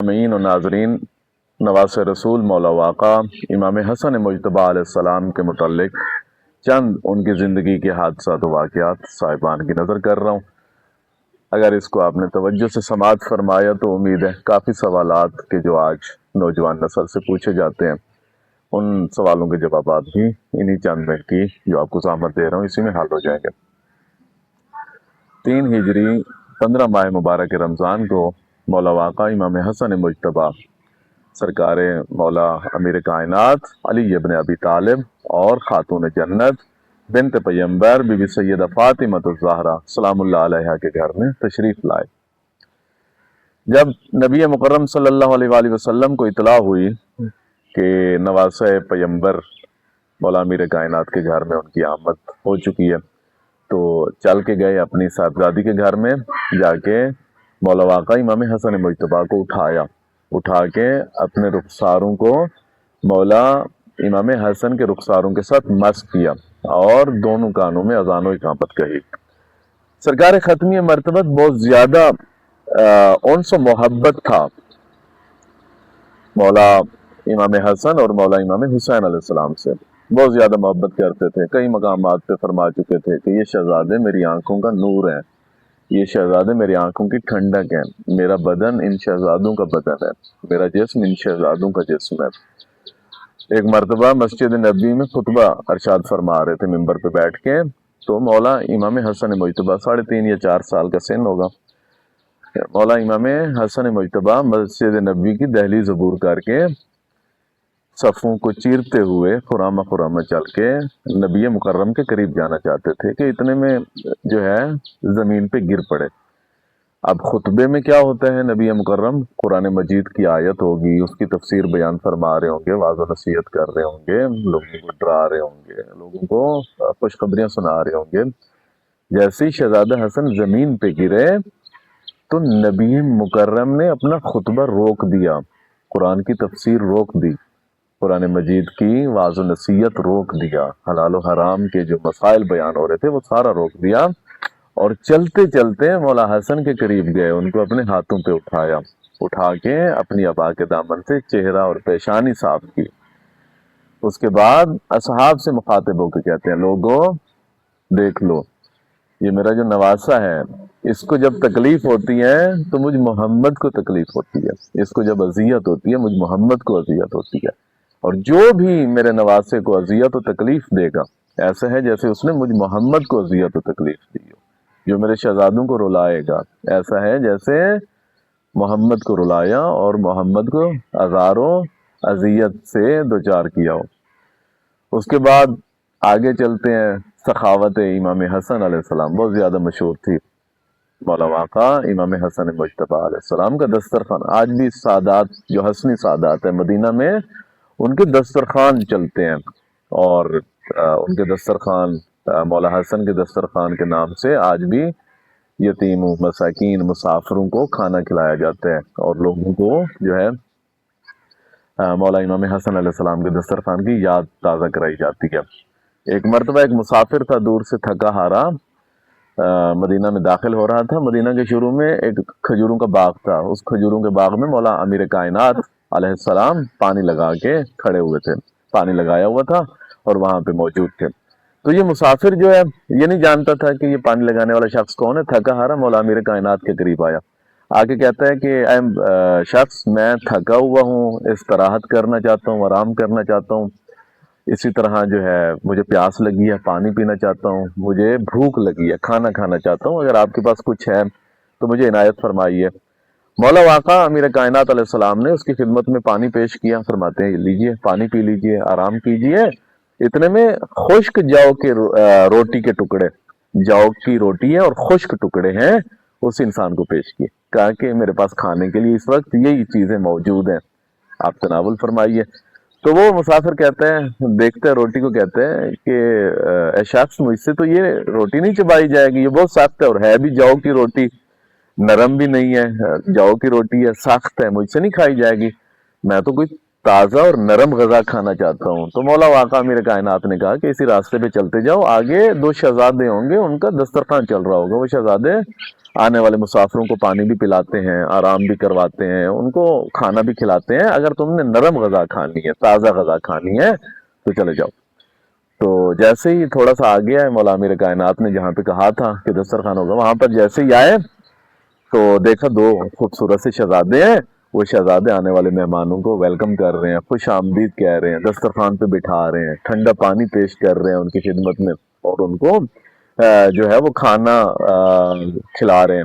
امین و ناظرین، نواز رسول مولا واقع امام حسن مجتبیٰ علیہ السلام کے متعلق چند ان کی زندگی کے حادثات و واقعات صاحبان کی نظر کر رہا ہوں۔ اگر اس کو آپ نے توجہ سے سماعت فرمایا تو امید ہے کافی سوالات کے جو آج نوجوان نسل سے پوچھے جاتے ہیں، ان سوالوں کے جوابات بھی انہی چند منٹ کی جو آپ کو زحمت دے رہا ہوں اسی میں حل ہو جائیں گے۔ 3 ہجری 15 ماہ مبارک رمضان کو مولا واقع امام حسن مجتبیٰ سرکار مولا امیر کائنات علی ابن ابی طالب اور خاتون جنت بنت پیمبر بی بی سیدہ فاطمہ الزہرا سلام اللہ علیہا کے گھر میں تشریف لائے۔ جب نبی مکرم صلی اللہ علیہ وآلہ وسلم کو اطلاع ہوئی کہ نواسہ پیمبر مولا امیر کائنات کے گھر میں ان کی آمد ہو چکی ہے تو چل کے گئے اپنی صاحبزادی کے گھر میں، جا کے مولا واقع امام حسن مجتبیٰ کو اٹھا کے اپنے رخساروں کو مولا امام حسن کے رخساروں کے ساتھ مس کیا اور دونوں کانوں میں اذان و اقامت کہی۔ سرکار ختمی مرتبت بہت زیادہ انس و محبت تھا مولا امام حسن اور مولا امام حسین علیہ السلام سے، بہت زیادہ محبت کرتے تھے۔ کئی مقامات پہ فرما چکے تھے کہ یہ شہزادے میری آنکھوں کا نور ہیں، یہ شہزادے میری آنکھوں کی ٹھنڈک ہیں، میرا بدن ان شہزادوں کا بدن ہے، میرا جسم ان شہزادوں کا جسم ہے۔ ایک مرتبہ مسجد نبی میں خطبہ ارشاد فرما رہے تھے ممبر پہ بیٹھ کے، تو مولا امام حسن مجتبیٰ 3.5 یا 4 سال کا سن ہوگا، مولا امام حسن مجتبیٰ مسجد نبی کی دہلیز عبور کر کے صفوں کو چیرتے ہوئے خرامہ چل کے نبی مکرم کے قریب جانا چاہتے تھے کہ اتنے میں جو ہے زمین پہ گر پڑے۔ اب خطبے میں کیا ہوتا ہے، نبی مکرم قرآن مجید کی آیت ہوگی، اس کی تفسیر بیان فرما رہے ہوں گے، واضح و نصیحت کر رہے ہوں گے، لوگوں کو ڈرا رہے ہوں گے، لوگوں کو خوشخبریاں سنا رہے ہوں گے۔ جیسے ہی شہزادہ حسن زمین پہ گرے تو نبی مکرم نے اپنا خطبہ روک دیا، قرآن کی تفسیر روک دی، قرآن مجید کی واضح و نصیحت روک دیا، حلال و حرام کے جو مسائل بیان ہو رہے تھے وہ سارا روک دیا، اور چلتے چلتے مولا حسن کے قریب گئے، ان کو اپنے ہاتھوں پہ اٹھا کے اپنی عبا کے دامن سے چہرہ اور پیشانی صاف کی۔ اس کے بعد اصحاب سے مخاطب ہو کے کہتے ہیں، لوگوں دیکھ لو، یہ میرا جو نواسہ ہے اس کو جب تکلیف ہوتی ہے تو مجھ محمد کو تکلیف ہوتی ہے، اس کو جب اذیت ہوتی ہے مجھ محمد کو اذیت ہوتی ہے، اور جو بھی میرے نواسے کو اذیت و تکلیف دے گا ایسا ہے جیسے اس نے مجھ محمد کو اذیت و تکلیف دی ہو، جو میرے شہزادوں کو رلائے گا ایسا ہے جیسے محمد کو رلایا اور محمد کو آزار و اذیت سے دوچار کیا ہو۔ اس کے بعد آگے چلتے ہیں، سخاوت امام حسن علیہ السلام بہت زیادہ مشہور تھی۔ مولا واقع امام حسن مجتبیٰ علیہ السلام کا دسترخوان، آج بھی سادات جو حسنی سادات ہیں مدینہ میں ان کے دسترخوان چلتے ہیں، اور ان کے دسترخوان مولا حسن کے دسترخوان کے نام سے آج بھی یتیموں، مساکین، مسافروں کو کھانا کھلایا جاتا ہے، اور لوگوں کو جو ہے مولا امام حسن علیہ السلام کے دسترخوان کی یاد تازہ کرائی جاتی ہے۔ ایک مرتبہ ایک مسافر تھا، دور سے تھکا ہارا مدینہ میں داخل ہو رہا تھا۔ مدینہ کے شروع میں ایک کھجوروں کا باغ تھا، اس کھجوروں کے باغ میں مولا امیر کائنات علیہ السلام پانی لگا کے کھڑے ہوئے تھے، پانی لگایا ہوا تھا اور وہاں پہ موجود تھے۔ تو یہ مسافر جو ہے یہ نہیں جانتا تھا کہ یہ پانی لگانے والا شخص کون ہے، تھکا ہارا مولا امیر کائنات کے قریب آیا، آ کے کہتا ہے کہ اے شخص، میں تھکا ہوا ہوں، استراحت کرنا چاہتا ہوں، آرام کرنا چاہتا ہوں، اسی طرح جو ہے مجھے پیاس لگی ہے، پانی پینا چاہتا ہوں، مجھے بھوک لگی ہے، کھانا کھانا چاہتا ہوں، اگر آپ کے پاس کچھ ہے تو مجھے عنایت فرمائیے۔ مولا واقع امیر کائنات علیہ السلام نے اس کی خدمت میں پانی پیش کیا، فرماتے ہیں لیجئے، پانی پی لیجئے، آرام کیجئے۔ اتنے میں خشک جو کے روٹی کے ٹکڑے، جو کی روٹی ہے اور خشک ٹکڑے ہیں، اس انسان کو پیش کیے، کہا کہ میرے پاس کھانے کے لیے اس وقت یہی چیزیں موجود ہیں، آپ تناول فرمائیے۔ تو وہ مسافر کہتے ہیں، دیکھتے ہیں روٹی کو، کہتے ہیں کہ اے شخص، مجھ سے تو یہ روٹی نہیں چبائی جائے گی، یہ بہت سخت ہے، اور ہے بھی جو کی روٹی، نرم بھی نہیں ہے، جو کی روٹی ہے، سخت ہے، مجھ سے نہیں کھائی جائے گی، میں تو کوئی تازہ اور نرم غذا کھانا چاہتا ہوں۔ تو مولا واقع امیر کائنات نے کہا کہ اسی راستے پہ چلتے جاؤ، آگے 2 شہزادے ہوں گے، ان کا دسترخوان چل رہا ہوگا، وہ شہزادے آنے والے مسافروں کو پانی بھی پلاتے ہیں، آرام بھی کرواتے ہیں، ان کو کھانا بھی کھلاتے ہیں۔ اگر تم نے نرم غذا کھانی ہے، تازہ غذا کھانی ہے تو چلے جاؤ۔ تو جیسے ہی تھوڑا سا آگے آئے، مولا امیر کائنات نے جہاں پہ کہا تھا کہ دسترخوان ہوگا، وہاں پر جیسے ہی آئے تو دیکھا دو خوبصورت سے شہزادے ہیں۔ وہ شہزادے آنے والے مہمانوں کو ویلکم کر رہے ہیں، خوش آمدید کہہ رہے ہیں، دسترخوان پہ بٹھا رہے ہیں، ٹھنڈا پانی پیش کر رہے ہیں ان کی خدمت میں، اور ان کو جو ہے وہ کھانا کھلا رہے ہیں۔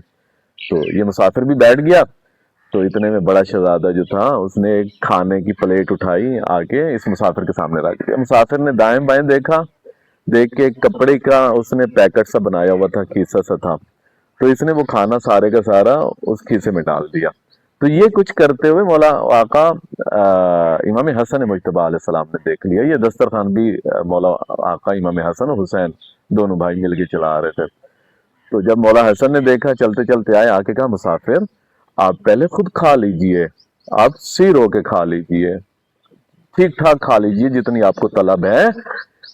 تو یہ مسافر بھی بیٹھ گیا، تو اتنے میں بڑا شہزادہ جو تھا اس نے ایک کھانے کی پلیٹ اٹھائی، آ کے اس مسافر کے سامنے رکھ دیا۔ مسافر نے دائیں بائیں دیکھا، دیکھ کے کپڑے کا اس نے پیکٹ سا بنایا ہوا تھا، کیسا سا تھا، تو اس نے وہ کھانا سارے کا سارا اس کیسے میں ڈال دیا۔ تو یہ کچھ کرتے ہوئے مولا آقا امام حسن مجتبی علیہ السلام نے دیکھ لیا۔ یہ دسترخوان بھی مولا آقا امام حسن اور حسین دونوں بھائی مل کے چلا رہے تھے۔ تو جب مولا حسن نے دیکھا، چلتے چلتے آئے، آ کے کہا مسافر آپ پہلے خود کھا لیجئے، آپ سیر ہو کے کھا لیجئے، ٹھیک ٹھاک کھا لیجئے جتنی آپ کو طلب ہے۔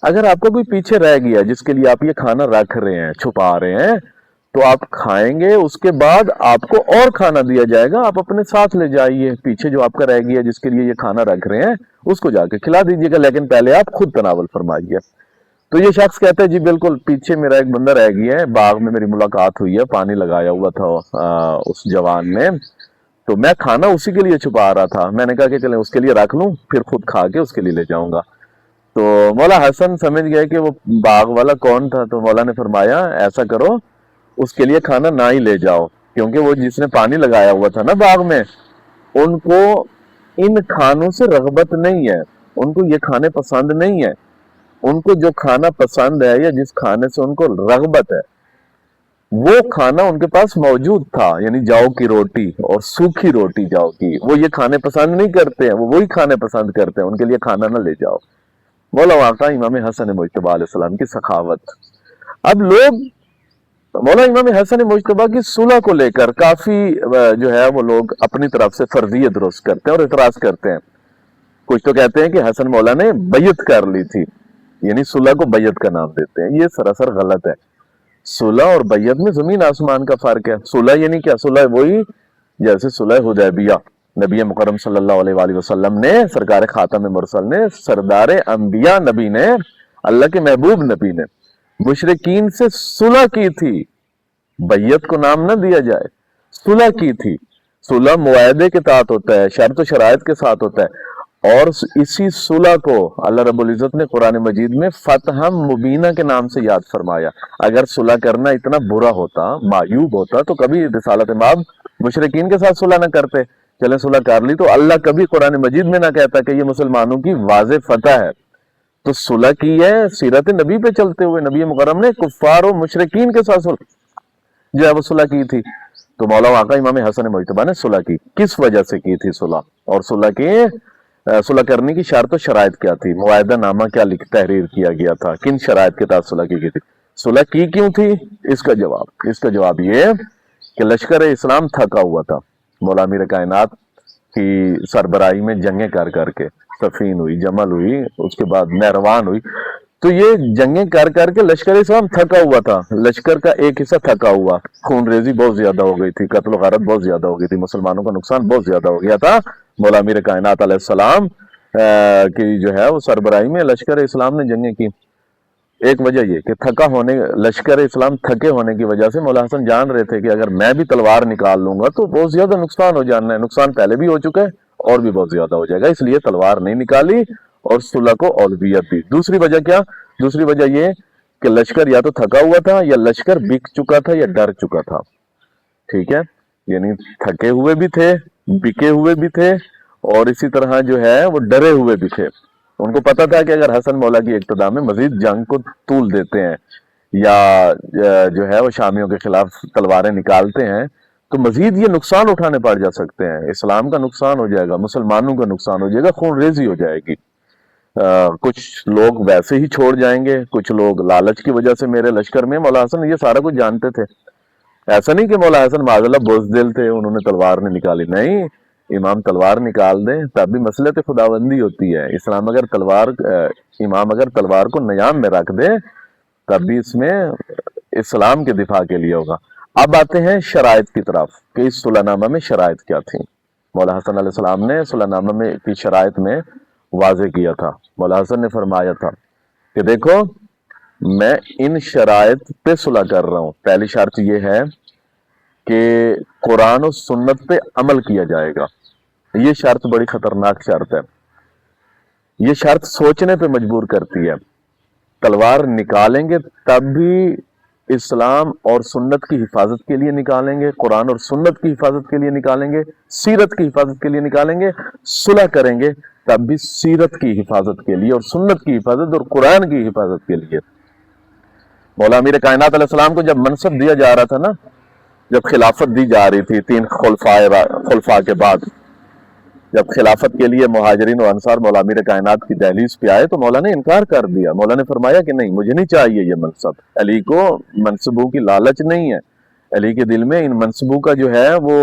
اگر آپ کو کوئی پیچھے رہ گیا جس کے لیے آپ یہ کھانا رکھ رہے ہیں، چھپا رہے ہیں، تو آپ کھائیں گے، اس کے بعد آپ کو اور کھانا دیا جائے گا، آپ اپنے ساتھ لے جائیے۔ پیچھے جو آپ کا رہ گیا جس کے لیے یہ کھانا رکھ رہے ہیں اس کو جا کے کھلا دیجیے گا، لیکن پہلے آپ خود تناول فرمائیے۔ تو یہ شخص کہتا ہے جی بالکل، پیچھے میرا ایک بندہ رہ گیا ہے، باغ میں میری ملاقات ہوئی ہے، پانی لگایا ہوا تھا اس جوان نے، تو میں کھانا اسی کے لیے چھپا رہا تھا، میں نے کہا کہ چلیں اس کے لیے رکھ لوں، پھر خود کھا کے اس کے لیے لے جاؤں گا۔ تو مولا حسن سمجھ گئے کہ وہ باغ والا کون تھا، تو مولا نے فرمایا ایسا کرو، اس کے لیے کھانا نہ ہی لے جاؤ، کیونکہ وہ جس نے پانی لگایا ہوا تھا نا باغ میں، ان کو ان کھانوں سے رغبت نہیں ہے، ان کو یہ کھانے پسند نہیں ہے۔ ان کو جو کھانا پسند ہے یا جس کھانے سے ان کو رغبت ہے، وہ کھانا ان کے پاس موجود تھا، یعنی جاؤ کی روٹی اور سوکھی روٹی جاؤ کی، وہ یہ کھانے پسند نہیں کرتے ہیں، وہ وہی کھانے پسند کرتے ہیں، ان کے لیے کھانا نہ لے جاؤ۔ مولا واقع امام حسن مجتبی علیہ السلام کی سخاوت۔ اب لوگ مولا امام حسن مجتبی کی صلح کو لے کر کافی جو ہے وہ لوگ اپنی طرف سے فرضیہ درست کرتے ہیں اور اعتراض کرتے ہیں۔ کچھ تو کہتے ہیں کہ حسن مولا نے بیعت کر لی تھی، یعنی صلح کو بیعت کا نام دیتے ہیں، یہ سراسر غلط ہے۔ صلح اور بیعت میں زمین آسمان کا فرق ہے۔ صلح یعنی کیا؟ صلح وہی جیسے صلح حدیبیہ، نبی مکرم صلی اللہ علیہ وآلہ وسلم نے، سرکار خاتم مرسل نے، سردار انبیاء نبی نے، اللہ کے محبوب نبی نے مشرکین سے صلح کی تھی، بیعت کو نام نہ دیا جائے، صلح کی تھی۔ صلح معاہدے کے تحت ہوتا ہے، شرط و شرائط کے ساتھ ہوتا ہے، اور اسی صلح کو اللہ رب العزت نے قرآن مجید میں فتح مبینہ کے نام سے یاد فرمایا۔ اگر صلح کرنا اتنا برا ہوتا، معیوب ہوتا، تو کبھی رسالت مآب مشرکین کے ساتھ صلح نہ کرتے۔ چلیں صلح کر لی تو اللہ کبھی قرآن مجید میں نہ کہتا کہ یہ مسلمانوں کی واضح فتح ہے۔ تو صلح کی ہے سیرت نبی پہ چلتے ہوئے، نبی مکرم نے کفار و مشرکین کے ساتھ جو ہے وہ صلح کی تھی۔ تو مولا واقع امام حسن مجتبی نے صلح کی، کس وجہ سے کی تھی صلح، اور صلح کرنے کی شرط و شرائط کیا تھی، معاہدہ نامہ کیا تحریر کیا گیا تھا، کن شرائط کے تحت صلح کی گئی تھی، صلح کی کیوں تھی؟ اس کا جواب یہ کہ لشکر اسلام تھکا ہوا تھا، مولا امیر کائنات کی سربراہی میں جنگیں کر کر کے، صفین ہوئی، جمل ہوئی، اس کے بعد نہروان ہوئی، تو یہ جنگیں کر کر کے لشکر اسلام تھکا ہوا تھا، لشکر کا ایک حصہ تھکا ہوا، خون ریزی بہت زیادہ ہو گئی تھی، قتل و غارت بہت زیادہ ہو گئی تھی، مسلمانوں کا نقصان بہت زیادہ ہو گیا تھا۔ مولا امیر کائنات علیہ السلام کی جو ہے وہ سربراہی میں لشکر اسلام نے جنگیں کی۔ ایک وجہ یہ کہ لشکر اسلام تھکے ہونے کی وجہ سے مولا حسن جان رہے تھے کہ اگر میں بھی تلوار نکال لوں گا تو بہت زیادہ نقصان ہو جانا ہے، نقصان پہلے بھی ہو چکا ہے اور بھی بہت زیادہ ہو جائے گا، اس لیے تلوار نہیں نکالی اور صلح کو اولویت دی۔ دوسری وجہ کیا؟ دوسری وجہ یہ کہ لشکر یا تو تھکا ہوا تھا، یا لشکر بک چکا تھا، یا ڈر چکا تھا، ٹھیک ہے، یعنی تھکے ہوئے بھی تھے، بکے ہوئے بھی تھے، اور اسی طرح جو ہے وہ ڈرے ہوئے بھی تھے۔ ان کو پتا تھا کہ اگر حسن مولا کی اقتداء میں مزید جنگ کو طول دیتے ہیں، یا جو ہے وہ شامیوں کے خلاف تلواریں نکالتے ہیں، تو مزید یہ نقصان اٹھانے پڑ جا سکتے ہیں، اسلام کا نقصان ہو جائے گا، مسلمانوں کا نقصان ہو جائے گا، خون ریزی ہو جائے گی۔ کچھ لوگ ویسے ہی چھوڑ جائیں گے، کچھ لوگ لالچ کی وجہ سے میرے لشکر میں، مولا حسن یہ سارا کچھ جانتے تھے۔ ایسا نہیں کہ مولا حسن معاذ اللہ بزدل تھے، انہوں نے تلوار نہیں نکالی، نہیں، امام تلوار نکال دیں تب بھی مسئلہ خداوندی ہوتی ہے۔ امام اگر تلوار کو نیام میں رکھ دے تب بھی اس میں اسلام کے دفاع کے لیے ہوگا۔ اب آتے ہیں شرائط کی طرف کہ اس صلح نامہ میں شرائط کیا تھی. مولا حسن علیہ السلام نے صلح نامہ میں کی شرائط میں واضح کیا تھا. مولا حسن نے فرمایا تھا کہ دیکھو میں ان شرائط پہ صلح کر رہا ہوں. پہلی شرط یہ ہے کہ قرآن و سنت پہ عمل کیا جائے گا. یہ شرط بڑی خطرناک شرط ہے. یہ شرط سوچنے پہ مجبور کرتی ہے. تلوار نکالیں گے تب بھی اسلام اور سنت کی حفاظت کے لیے نکالیں گے, قرآن اور سنت کی حفاظت کے لیے نکالیں گے, سیرت کی حفاظت کے لیے نکالیں گے. صلح کریں گے تب بھی سیرت کی حفاظت کے لیے اور سنت کی حفاظت اور قرآن کی حفاظت کے لیے. مولا امیر کائنات علیہ السلام کو جب منصب دیا جا رہا تھا نا, جب خلافت دی جا رہی تھی 3 خلفاء کے بعد, جب خلافت کے لیے مہاجرین و انصار مولا امیر کائنات کی دہلیز پہ آئے تو مولا نے انکار کر دیا. مولا نے فرمایا کہ نہیں, مجھے نہیں چاہیے یہ منصب. علی کو منصبوں کی لالچ نہیں ہے, علی کے دل میں ان منصبوں کا جو ہے وہ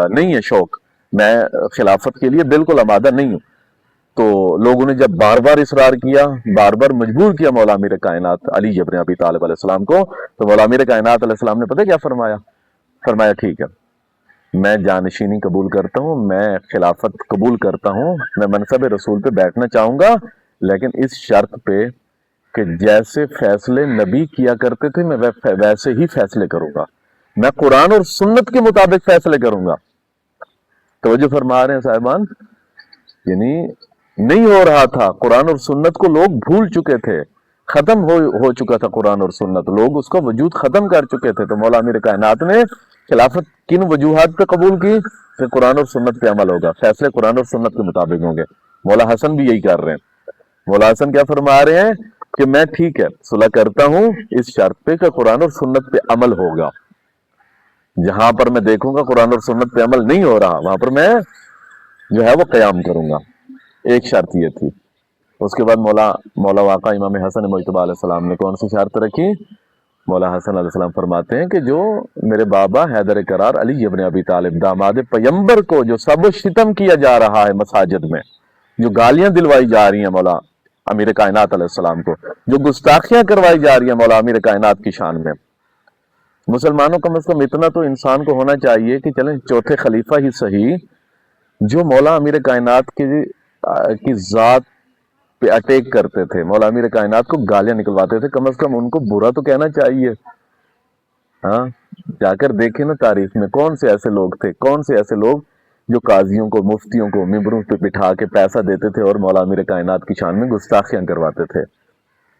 نہیں ہے شوق. میں خلافت کے لیے بالکل آمادہ نہیں ہوں. تو لوگوں نے جب بار بار اصرار کیا, بار بار مجبور کیا مولا امیر کائنات علی ابن ابی طالب علیہ السلام کو, تو مولا امیر کائنات علیہ السلام نے پتہ کیا فرمایا؟ فرمایا ٹھیک ہے, میں جانشینی قبول کرتا ہوں, میں خلافت قبول کرتا ہوں, میں منصب رسول پہ بیٹھنا چاہوں گا, لیکن اس شرط پہ کہ جیسے فیصلے نبی کیا کرتے تھے میں ویسے ہی فیصلے کروں گا. میں قرآن اور سنت کے مطابق فیصلے کروں گا. توجہ فرما رہے ہیں صاحبان؟ یعنی نہیں ہو رہا تھا. قرآن اور سنت کو لوگ بھول چکے تھے, ختم ہو چکا تھا قرآن اور سنت, لوگ اس کا وجود ختم کر چکے تھے. تو مولا امیر کائنات نے خلافت کن وجوہات پہ قبول کی؟ کہ قرآن اور سنت پہ عمل ہوگا, فیصلے قرآن اور سنت کے مطابق ہوں گے. مولا حسن بھی یہی کر رہے ہیں. مولا حسن کیا فرما رہے ہیں کہ میں ٹھیک ہے صلح کرتا ہوں اس شرط پہ کہ قرآن اور سنت پہ عمل ہوگا. جہاں پر میں دیکھوں گا قرآن اور سنت پہ عمل نہیں ہو رہا, وہاں پر میں جو ہے وہ قیام کروں گا. ایک شرط یہ تھی. اس کے بعد مولا واقع امام حسن مجتبی علیہ السلام نے کون سی شرط رکھی؟ مولا حسن علیہ السلام فرماتے ہیں کہ جو میرے بابا حیدر کرار علی ابن ابی طالب داماد پیمبر کو جو سب و شتم کیا جا رہا ہے مساجد میں, جو گالیاں دلوائی جا رہی ہیں مولا امیر کائنات علیہ السلام کو, جو گستاخیاں کروائی جا رہی ہیں مولا امیر کائنات کی شان میں, مسلمانوں کم از کم اتنا تو انسان کو ہونا چاہیے کہ چلیں چوتھے خلیفہ ہی صحیح جو مولا امیر کائنات کی ذات پہ اٹیک کرتے تھے, مولا امیر کائنات کو گالیاں نکلواتے تھے, کم از کم ان کو برا تو کہنا چاہیے. ہاں, جا کر دیکھیں نا تاریخ میں کون سے ایسے لوگ تھے, کون سے ایسے لوگ جو قاضیوں کو مفتیوں کو ممبروں پہ بٹھا کے پیسہ دیتے تھے اور مولا امیر کائنات کی شان میں گستاخیاں کرواتے تھے.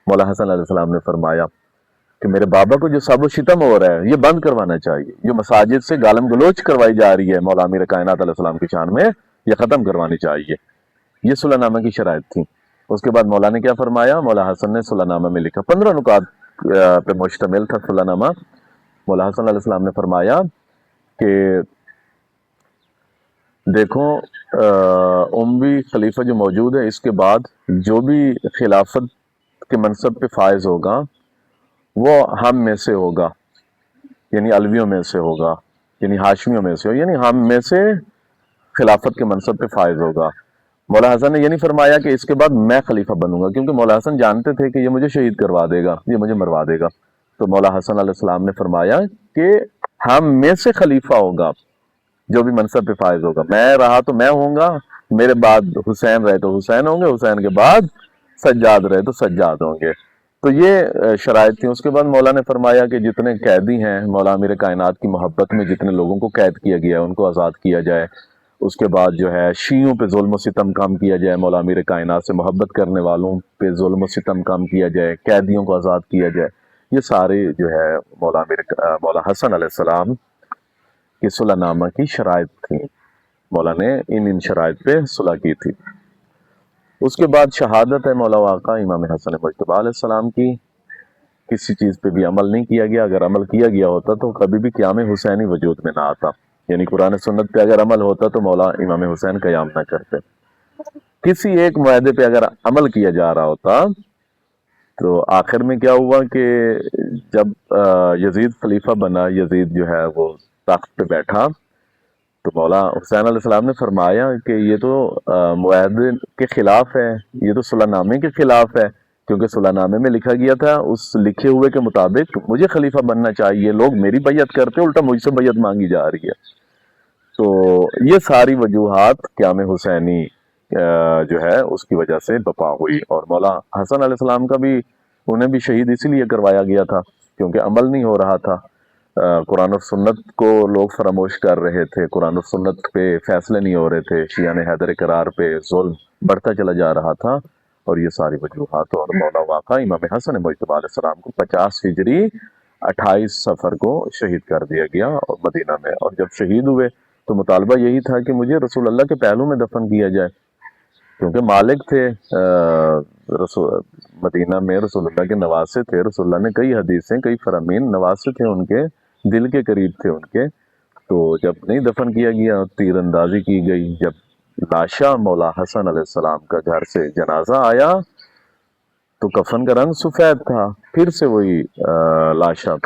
مولا حسن علیہ السلام نے فرمایا کہ میرے بابا کو جو سب و شتم ہو رہا ہے یہ بند کروانا چاہیے, جو مساجد سے گالم گلوچ کروائی جا رہی ہے مولا امیر کائنات علیہ السلام کی شان میں یہ ختم کروانی چاہیے. یہ صلح نامہ کی شرائط تھی. اس کے بعد مولا نے کیا فرمایا؟ مولا حسن نے صلح نامہ میں لکھا, 15 نکات پہ مشتمل تھا صلح نامہ. مولا حسن علیہ السلام نے فرمایا کہ دیکھو اموی خلیفہ جو موجود ہے اس کے بعد جو بھی خلافت کے منصب پہ فائز ہوگا وہ ہم میں سے ہوگا, یعنی علویوں میں سے ہوگا, یعنی ہاشمیوں میں سے, یعنی ہم میں سے خلافت کے منصب پہ فائز ہوگا. مولا حسن نے یہ نہیں فرمایا کہ اس کے بعد میں خلیفہ بنوں گا, کیونکہ مولا حسن جانتے تھے کہ یہ مجھے شہید کروا دے گا, یہ مجھے مروا دے گا. تو مولا حسن علیہ السلام نے فرمایا کہ ہم میں سے خلیفہ ہوگا جو بھی منصب پہ فائز ہوگا. میں رہا تو میں ہوں گا, میرے بعد حسین رہے تو حسین ہوں گے, حسین کے بعد سجاد رہے تو سجاد ہوں گے. تو یہ شرائط تھی. اس کے بعد مولا نے فرمایا کہ جتنے قیدی ہیں مولا امیر کائنات کی محبت میں جتنے لوگوں کو قید کیا گیا ہے ان کو آزاد کیا جائے. اس کے بعد جو ہے شیعوں پہ ظلم و ستم کم کیا جائے, مولا امیر کائنات سے محبت کرنے والوں پہ ظلم و ستم کم کیا جائے, قیدیوں کو آزاد کیا جائے. یہ سارے جو ہے مولا حسن علیہ السلام کی صلح نامہ کی شرائط تھی. مولا نے ان شرائط پہ صلح کی تھی. اس کے بعد شہادت ہے مولا واقع امام حسن مجتبی علیہ السلام کی. کسی چیز پہ بھی عمل نہیں کیا گیا. اگر عمل کیا گیا ہوتا تو کبھی بھی قیام حسینی وجود میں نہ آتا, یعنی قرآن سنت پہ اگر عمل ہوتا تو مولا امام حسین قیام نہ کرتے. کسی ایک معاہدے پہ اگر عمل کیا جا رہا ہوتا تو آخر میں کیا ہوا کہ جب یزید خلیفہ بنا, یزید جو ہے وہ تخت پہ بیٹھا, تو مولا حسین علیہ السلام نے فرمایا کہ یہ تو معاہدے کے خلاف ہے, یہ تو صلح نامے کے خلاف ہے کیونکہ صلح نامے میں لکھا گیا تھا اس لکھے ہوئے کے مطابق مجھے خلیفہ بننا چاہیے، لوگ میری بیعت کرتے الٹا مجھ سے بیعت مانگی جا رہی ہے۔ تو یہ ساری وجوہات قیام حسینی جو ہے اس کی وجہ سے بپا ہوئی، اور مولا حسن علیہ السلام کا بھی انہیں بھی شہید اسی لیے کروایا گیا تھا کیونکہ عمل نہیں ہو رہا تھا، قرآن و سنت کو لوگ فراموش کر رہے تھے، قرآن و سنت پہ فیصلے نہیں ہو رہے تھے، شیعہ حیدر کرار پہ ظلم بڑھتا چلا جا رہا تھا، اور یہ ساری وجوہات، اور مولا واقع امام حسن مجتبی علیہ السلام کو 50 ہجری 28 صفر کو شہید کر دیا گیا اور مدینہ میں، اور جب شہید ہوئے تو مطالبہ یہی تھا کہ مجھے رسول اللہ کے پہلو میں دفن کیا جائے، کیونکہ مالک تھے رسول مدینہ میں، رسول اللہ کے نواسے تھے، رسول اللہ نے کئی حدیثیں کئی فرامین نواسے تھے ان کے، دل کے قریب تھے ان کے، تو جب نہیں دفن کیا گیا تیر اندازی کی گئی، جب لاشا مولا حسن علیہ السلام کا گھر سے جنازہ آیا تو کفن کا رنگ سفید تھا، پھر سے وہی لاشا